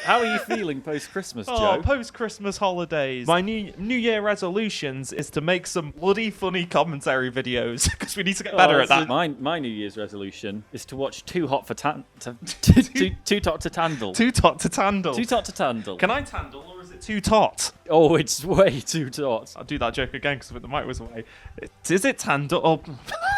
How are you feeling post-Christmas, Oh, Joe? post-Christmas holidays. My New Year resolutions is to make some bloody funny commentary videos because we need to get better at that. My New Year's resolution is to watch Too Hot to Tandle. Too tot to tandle. Too Tot to Tandle. Can I tandle or is it too tot? Oh, it's way too tot. I'll do that joke again because the mic was away. Is it tandle? Oh.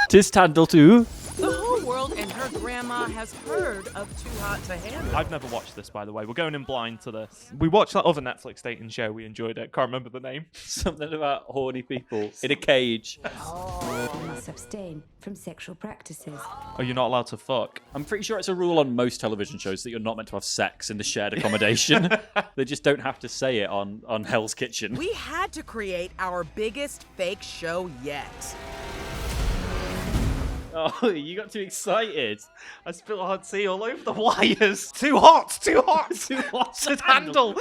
Tis Tandle too. The whole world and her grandma has heard of Too Hot to Handle. I've never watched this, by the way. We're going in blind to this. We watched that other Netflix dating show. We enjoyed it. Can't remember the name. Something about horny people in a cage. You must abstain from sexual practices. Oh, you're not allowed to fuck. I'm pretty sure it's a rule on most television shows that you're not meant to have sex in the shared accommodation. They just don't have to say it on Hell's Kitchen. We had to create our biggest fake show yet. Oh, you got too excited. I spilled hot tea all over the wires. Too hot, too hot, too hot to handle.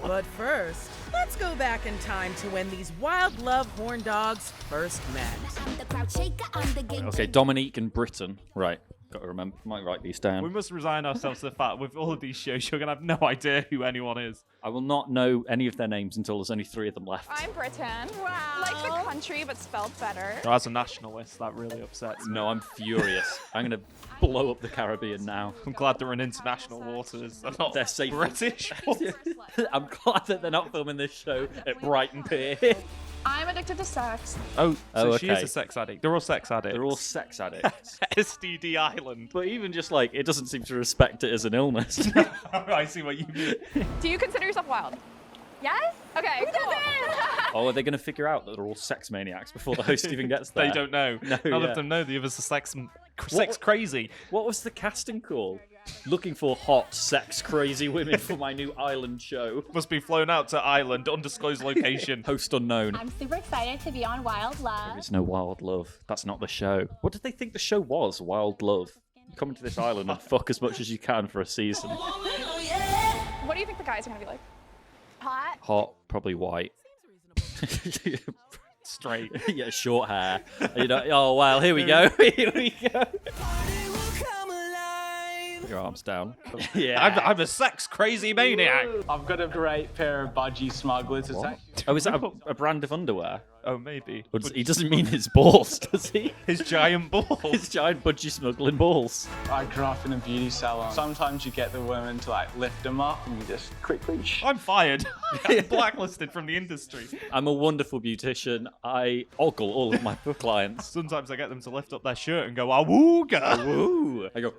But first, let's go back in time to when these wild love horn dogs first met. Okay, Dominique and Britain. Right, got to remember. Might write these down. We must resign ourselves to the fact with all of these shows, you're going to have no idea who anyone is. I will not know any of their names until there's only 3 of them left. I'm Britain. Wow. Like the country, but spelled better. As a nationalist, that really upsets me. No, I'm furious. I'm going to blow up the Caribbean now. I'm glad they're in international waters. They're not They're safe. British. I'm glad that they're not filming this show at Brighton Pier. I'm addicted to sex. Oh, so she is okay. a sex addict. They're all sex addicts. They're all sex addicts. STD Island. But even just like, it doesn't seem to respect it as an illness. I see what you mean. Do you consider yourself wild? Yes? Okay, cool. Oh, are they going to figure out that they're all sex maniacs before the host even gets there? They don't know. No, None yeah. of them know the others are sex crazy. What was the casting call? Looking for hot, sex crazy women for my new island show. Must be flown out to island, undisclosed location. Host unknown. I'm super excited to be on Wild Love. There is no Wild Love. That's not the show. What did they think the show was? Wild Love. Come to this island and fuck as much as you can for a season. What do you think the guys are gonna be like? Hot? Hot, probably white. Straight. Yeah, short hair. You know, oh, well, here we go. Here we go. Put your arms down. Yeah. I'm a sex crazy maniac. I've got a great pair of budgie smugglers. Oh, is that a brand of underwear? Oh, maybe. He doesn't mean his balls, does he? His giant balls. His giant budgie smuggling balls. I grew up in a beauty salon. Sometimes you get the women to like lift them up and you just quickly. I'm fired. I'm blacklisted from the industry. I'm a wonderful beautician. I ogle all of my clients. Sometimes I get them to lift up their shirt and go, awooga. Ooh. I go,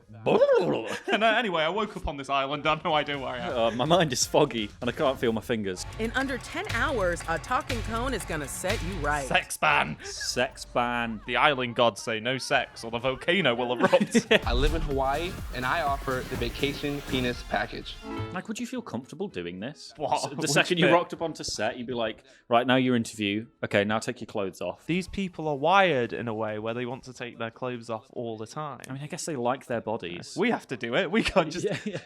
And anyway, I woke up on this island. I have no idea where I am. my mind is foggy and I can't feel my fingers. In under 10 hours, a talking cone is gonna set you right. Sex ban. Sex ban. The island gods say no sex or the volcano will erupt. I live in Hawaii, and I offer the Vacation Penis Package. Like, would you feel comfortable doing this? What? The second you rocked up onto set, you'd be like, right, now your interview. Okay, now take your clothes off. These people are wired in a way where they want to take their clothes off all the time. I mean, I guess they like their bodies. We have to do it. We can't just, Yeah.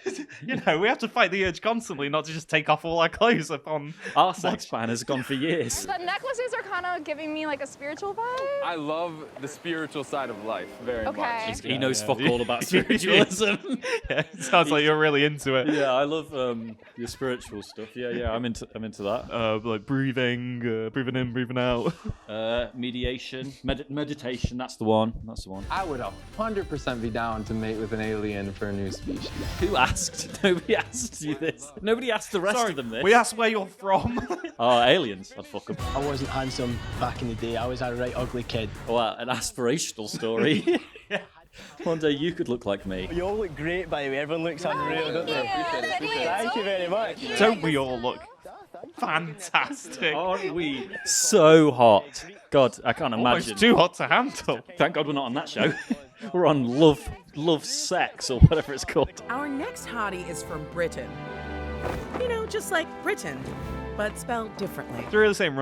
you know, we have to fight the urge constantly not to just take off all our clothes upon. Our sex ban has gone for years. The necklaces are kind of giving me like a spiritual vibe. I love the spiritual side of life very Okay. much. He knows fuck all about spiritualism. Yeah, it sounds like you're really into it. Yeah, I love your spiritual stuff. Yeah, I'm into that. Like breathing in, breathing out. Mediation, meditation. That's the one. I would 100% be down to mate with an alien for a new species. Who asked? Nobody asked you this. Nobody asked the rest Sorry, of them this. we asked where you're from. Oh, aliens. I'd fuck them. I wasn't handsome back in the day. I was a right ugly kid. Wow, an aspirational story. One day you could look like me. You all look great, by the way. Everyone looks unreal, don't they? Thank you very much. Don't we all look fantastic? Aren't we so hot? God, I can't imagine. Almost too hot to handle. Thank God we're not on that show. We're on Love Sex or whatever it's called. Our next hottie is from Britain. You know, just like Britain, but spelled differently. They're really saying,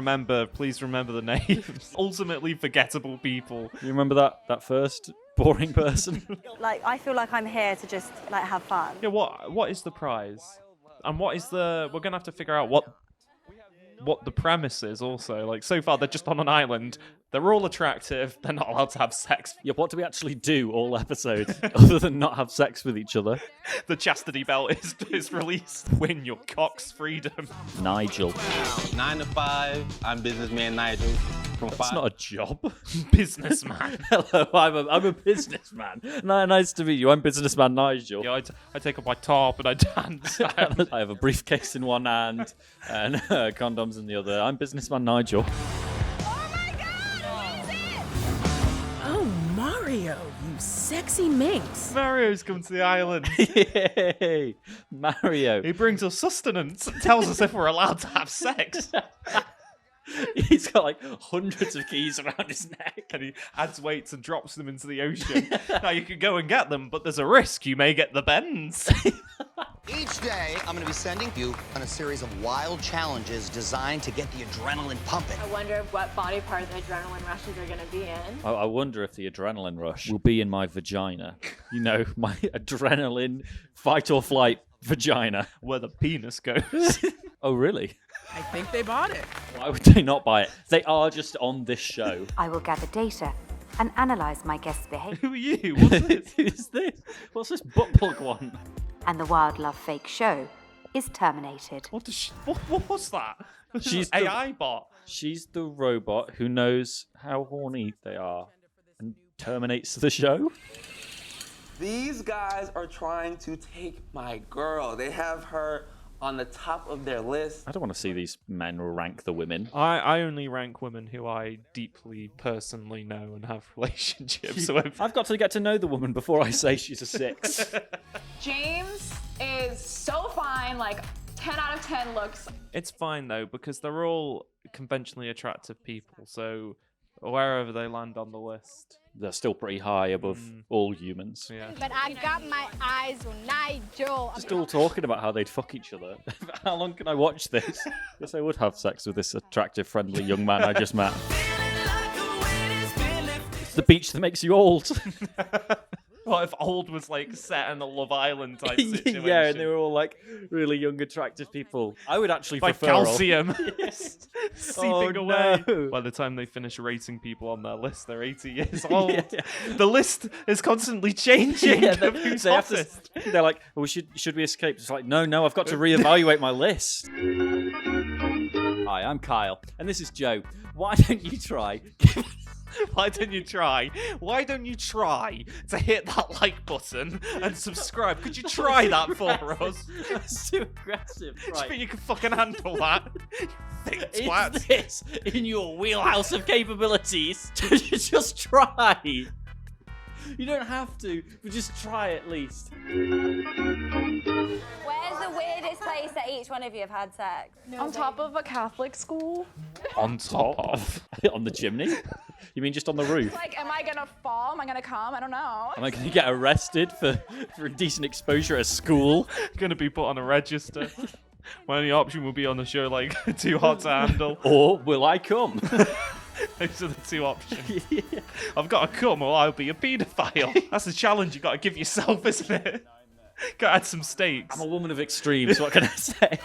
please remember the names. Ultimately forgettable people. You remember that first boring person? Like, I feel like I'm here to just, like, have fun. Yeah, what is the prize? And what is we're going to have to figure out what the premise is also. Like, so far, they're just on an island. They're all attractive. They're not allowed to have sex. Yeah, what do we actually do all episodes other than not have sex with each other? The chastity belt is released. Win your cock's freedom. Nigel. 9 to 5. I'm businessman Nigel. From That's 5. not a job. Businessman. Hello, I'm a businessman. Nice to meet you. I'm businessman Nigel. Yeah, I take off my top and I dance. I have a briefcase in one hand and condoms in the other. I'm businessman Nigel. Oh, Mario, you sexy minx. Mario's come to the island. Yay! Mario. He brings us sustenance and tells us if we're allowed to have sex. He's got like hundreds of keys around his neck. And he adds weights and drops them into the ocean. Now you can go and get them, but there's a risk you may get the bends. Each day, I'm going to be sending you on a series of wild challenges designed to get the adrenaline pumping. I wonder what body part the adrenaline rushes are going to be in. I wonder if the adrenaline rush will be in my vagina. You know, my adrenaline fight or flight vagina. Where the penis goes. Oh, really? I think they bought it. Why would they not buy it? They are just on this show. I will gather data and analyze my guests' behavior. Who are you? What's this? Who's this? What's this butt plug one? And the Wild Love Fake show is terminated. What was that? She's an the- AI bot. She's the robot who knows how horny they are and terminates the show. These guys are trying to take my girl. They have her on the top of their list. I don't want to see these men rank the women. I only rank women who I deeply personally know and have relationships with. I've got to get to know the woman before I say she's a 6. James is so fine, like 10 out of 10 looks. It's fine though, because they're all conventionally attractive people, so wherever they land on the list. They're still pretty high above all humans. Yeah. But I got my eyes on Nigel. Just all talking about how they'd fuck each other. How long can I watch this? Guess I would have sex with this attractive, friendly young man I just met. It's the beach that makes you old. What if old was like set in a Love Island type situation? Yeah, and they were all like really young, attractive people. I would actually like prefer calcium seeping away. No. By the time they finish rating people on their list, they're 80 years old. The list is constantly changing. Yeah, of who's they have to, hottest. they're like, well, should we escape? It's like, no, I've got to reevaluate my list. Hi, I'm Kyle, and this is Joe. Why don't you try? Why don't you try? Why don't you try to hit that like button and subscribe? Could you try that for us? That's too aggressive. Do you Right. think you can fucking handle that? Thick Is twat. this in your wheelhouse of capabilities? Just try. You don't have to, but just try at least. Where's the weirdest place that each one of you have had sex? On top of a Catholic school? On top of. On the chimney? You mean just on the roof? Like, am I gonna fall? Am I gonna come? I don't know. Am I going to get arrested for indecent exposure at school? Going to be put on a register. My only option will be on a show like Too Hot to Handle. Or will I come? Those are the two options. I've got to come or I'll be a paedophile. That's a challenge you got to give yourself, isn't it? Got to add some stakes. I'm a woman of extremes, what can I say?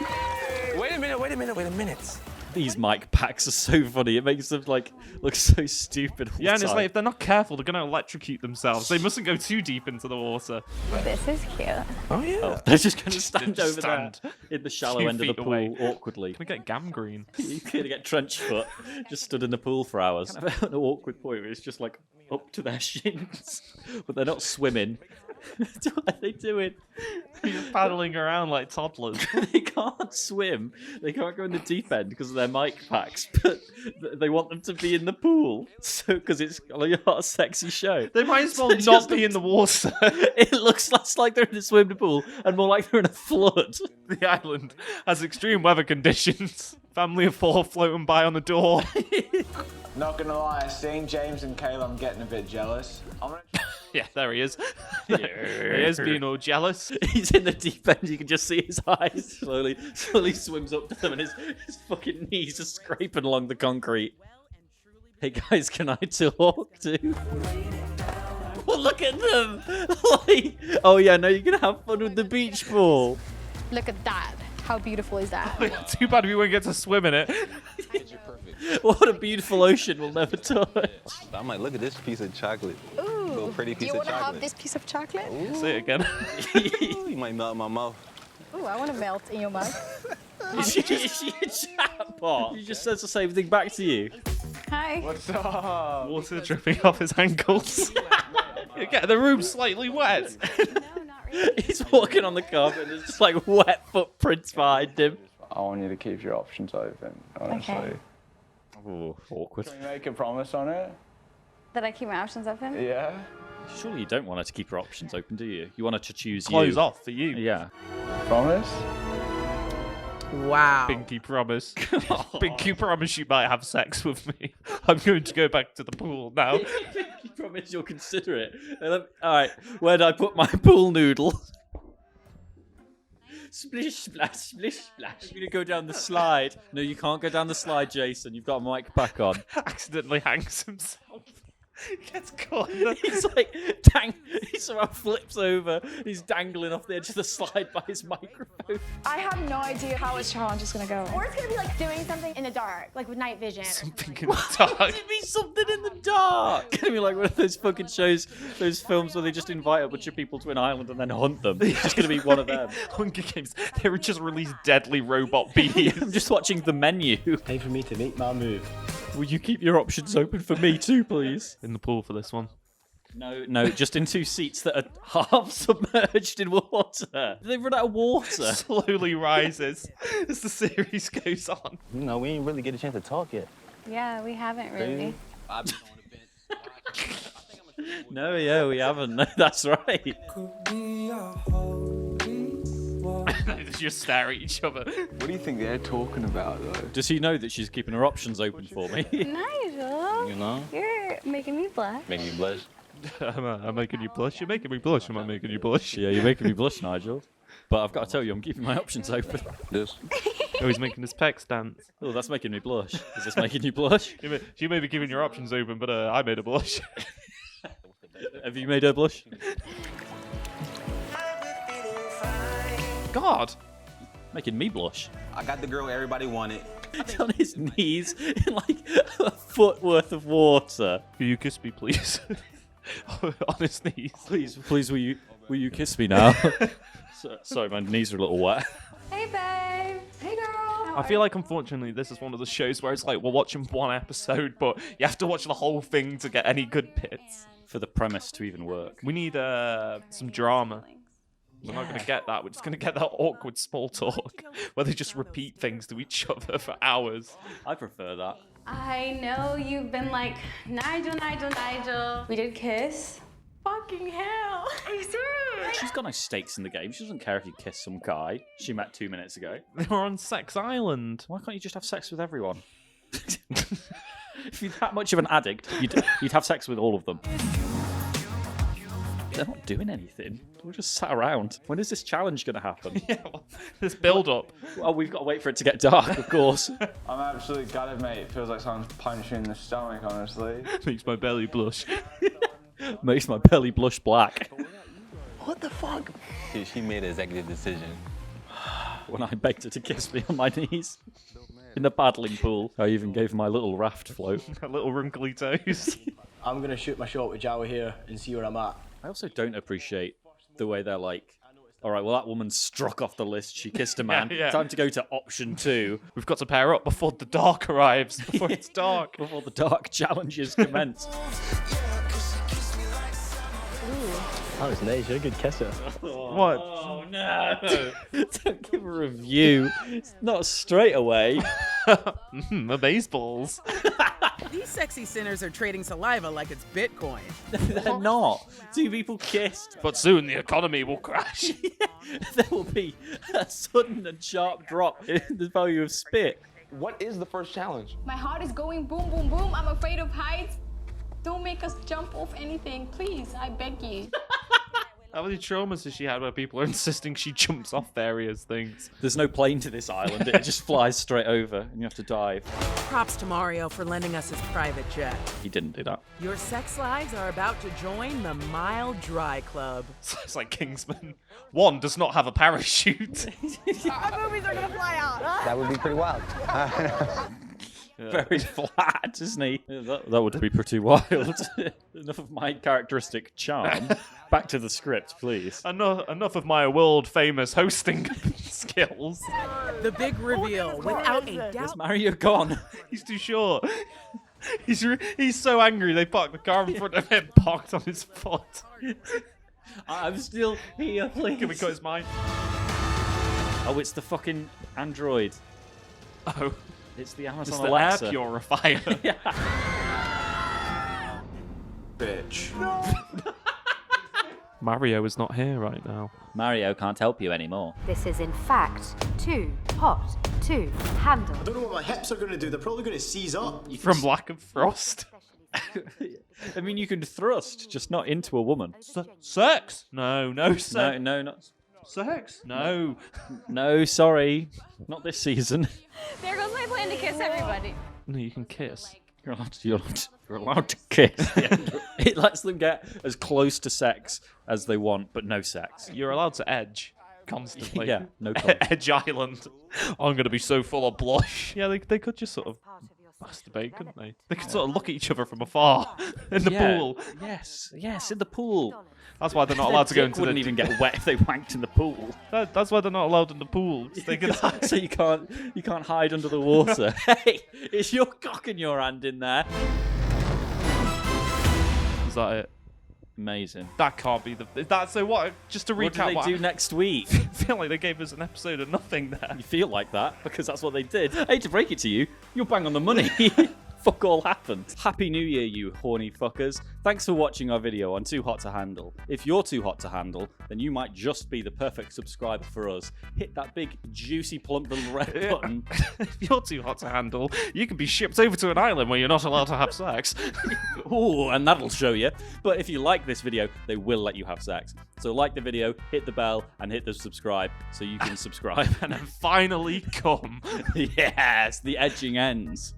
Wait a minute. These mic packs are so funny. It makes them like look so stupid. All Yeah, and the it's time. like if they're not careful, they're going to electrocute themselves. They mustn't go too deep into the water. This is cute. Oh yeah. Oh, they're just going to stand just over stand there in the shallow 2 end of the feet pool away. awkwardly. Can we get gangrene? You're going to get trench foot, just stood in the pool for hours. Kind of an awkward point where it's just like up to their shins, but they're not swimming. What are they doing? Just paddling around like toddlers. They can't swim. They can't go in the deep end because of their mic packs, but they want them to be in the pool. So, because it's like a hot, sexy show. They might as well So it not just be in the water. It looks less like they're in a swimming pool and more like they're in a flood. The island has extreme weather conditions. Family of 4 floating by on the door. Not gonna lie, seeing James and Kayla, I'm getting a bit jealous. Yeah, there he is. There he is being all jealous. He's in the deep end. You can just see his eyes slowly swims up to them, and his fucking knees are scraping along the concrete. Hey guys, can I talk too? Well, look at them! Like, oh yeah, no, you're gonna have fun with the beach ball. Look at that. How beautiful is that? Too bad we won't get to swim in it. What a beautiful ocean we'll never touch. I might look at this piece of chocolate. Ooh. Little pretty Do piece you of want to have chocolate. this piece of chocolate? Say it again. You might melt in my mouth. Ooh, I want to melt in your mouth. Is she a chatbot? She just says the same thing back to you. Hi. What's up? Water dripping off his ankles. You get the room slightly wet. No, not really. He's walking on the carpet and there's just like wet footprints behind him. I want you to keep your options open, honestly. Okay. Oh, awkward. Can we make a promise on it? Did I keep my options open? Yeah. Surely you don't want her to keep her options open, do you? You want her to choose Close you. off for you. Yeah. Promise? Wow. Pinky promise. Pinky promise you might have sex with me. I'm going to go back to the pool now. You promise you'll consider it. Alright, where did I put my pool noodle? Splish, splash, splish, splash. I'm going to go down the slide. No, you can't go down the slide, Jason. You've got a mic pack on. Accidentally hangs himself. Gets caught in the... He's like, he somehow flips over. He's dangling off the edge of the slide by his microphone. I have no idea how this challenge is going to go. Or it's gonna be like doing something in the dark, like with night vision. Something in the dark. It'd be something in the dark. It's gonna be like one of those fucking shows, those films where they just invite a bunch of people to an island and then hunt them. It's just gonna be one of them. Hunger Games. They would just release deadly robot bees. I'm just watching the menu. Time for me to make my move. Will you keep your options open for me too, please? In the pool for this one. No, just in two seats that are half submerged in water. They've run out of water. Slowly rises as the series goes on. You know, we ain't really get a chance to talk yet. Yeah, we haven't really. No, yeah, we haven't. No, that's right. They just stare at each other. What do you think they're talking about, though? Does he know that she's keeping her options open for me? Nigel, You know? you're making me blush. Make me blush. I'm making you blush. You're making me blush. Am I making you blush? Yeah, you're making me blush, Nigel. But I've got to tell you, I'm keeping my options open. This. Oh, he's making his pecs dance. Oh, that's making me blush. Is this making you blush? You may be keeping your options open, but I made a blush. Have you made her blush? God. Making me blush. I got the girl everybody wanted. He's on his knees in like a foot worth of water. Will you kiss me, please? On his knees. Please, will you kiss me now? Sorry, my knees are a little wet. Hey, babe. Hey, girl. I feel like, unfortunately, this is one of the shows where it's like we're watching one episode, but you have to watch the whole thing to get any good bits. For the premise to even work. We need some drama. We're not going to get that. We're just going to get that awkward small talk where they just repeat things to each other for hours. I prefer that. I know you've been like, Nigel, Nigel, Nigel. We did kiss. Fucking hell. Are you serious? She's got no stakes in the game. She doesn't care if you kiss some guy she met 2 minutes ago. They were on Sex Island. Why can't you just have sex with everyone? If you're that much of an addict, you'd have sex with all of them. They're not doing anything. We're just sat around. When is this challenge going to happen? Yeah, well, this build-up. Well, we've got to wait for it to get dark, of course. I'm absolutely gutted, mate. It feels like someone's punched you in the stomach, honestly. Makes my belly blush. Makes my belly blush black. What the fuck? She made an executive decision. When I begged her to kiss me on my knees. In the paddling pool. I even gave her my little raft float. A little wrinkly toes. I'm gonna shoot my shot with Jawa here and see where I'm at. I also don't appreciate the way they're like, all right, well, that woman struck off the list. She kissed a man. Yeah. Time to go to option 2. We've got to pair up before the dark arrives. Before it's dark. Before the dark challenges commence. That was nice. You're a good kisser. What? Oh, no. Don't give a review. It's not straight away. My baseballs. These sexy sinners are trading saliva like it's Bitcoin. They're not. 2 people kissed. But soon the economy will crash. There will be a sudden and sharp drop in the value of spit. What is the first challenge? My heart is going boom, boom, boom. I'm afraid of heights. Don't make us jump off anything, please. I beg you. How many traumas has she had where people are insisting she jumps off various things? There's no plane to this island. It just flies straight over, and you have to dive. Props to Mario for lending us his private jet. He didn't do that. Your sex lives are about to join the Mile Dry Club. It's like Kingsman. One does not have a parachute. Our movies are gonna fly out. That would be pretty wild. Very flat, isn't he? That would be pretty wild. Enough of my characteristic charm. Back to the script, please. Enough of my world-famous hosting skills. The big reveal, without a doubt. Is Mario gone? He's too short. He's so angry they parked the car in front of him, parked on his foot. I'm still here, please. Can we cut his mind? Oh, it's the fucking android. Oh. It's the Amazon It's the Alexa. air purifier. Yeah. Bitch. Mario is not here right now. Mario can't help you anymore. This is in fact too hot to handle. I don't know what my hips are going to do. They're probably going to seize up. From lack of thrust. I mean, you can thrust, just not into a woman. Sex? No sex. No, not Sex? No. No, sorry, not this season. There goes my plan to kiss everybody. No, you can kiss. You're allowed to kiss. It lets them get as close to sex as they want, but no sex. You're allowed to edge constantly. Yeah, no comment. Edge Island. I'm going to be so full of blush. Yeah, they could just sort of masturbate, couldn't they? They could sort of look at each other from afar in the pool. Yes, in the pool. That's why they're not allowed to go into wouldn't even get wet if they wanked in the pool. That's why they're not allowed in the pool. They can hide. So you can't hide under the water. Hey, is your cock in your hand in there? Is that it? Amazing. That can't be so what? Just to recap, What do they do next week? I feel like they gave us an episode of nothing there. You feel like that because that's what they did. I hate to break it to you, you're bang on the money. Fuck all happened. Happy New Year, you horny fuckers. Thanks for watching our video on Too Hot to Handle. If you're too hot to handle, then you might just be the perfect subscriber for us. Hit that big, juicy, plump little red button. If you're too hot to handle, you can be shipped over to an island where you're not allowed to have sex. Ooh, and that'll show you. But if you like this video, they will let you have sex. So like the video, hit the bell, and hit the subscribe so you can subscribe. And then finally come. Yes, the edging ends.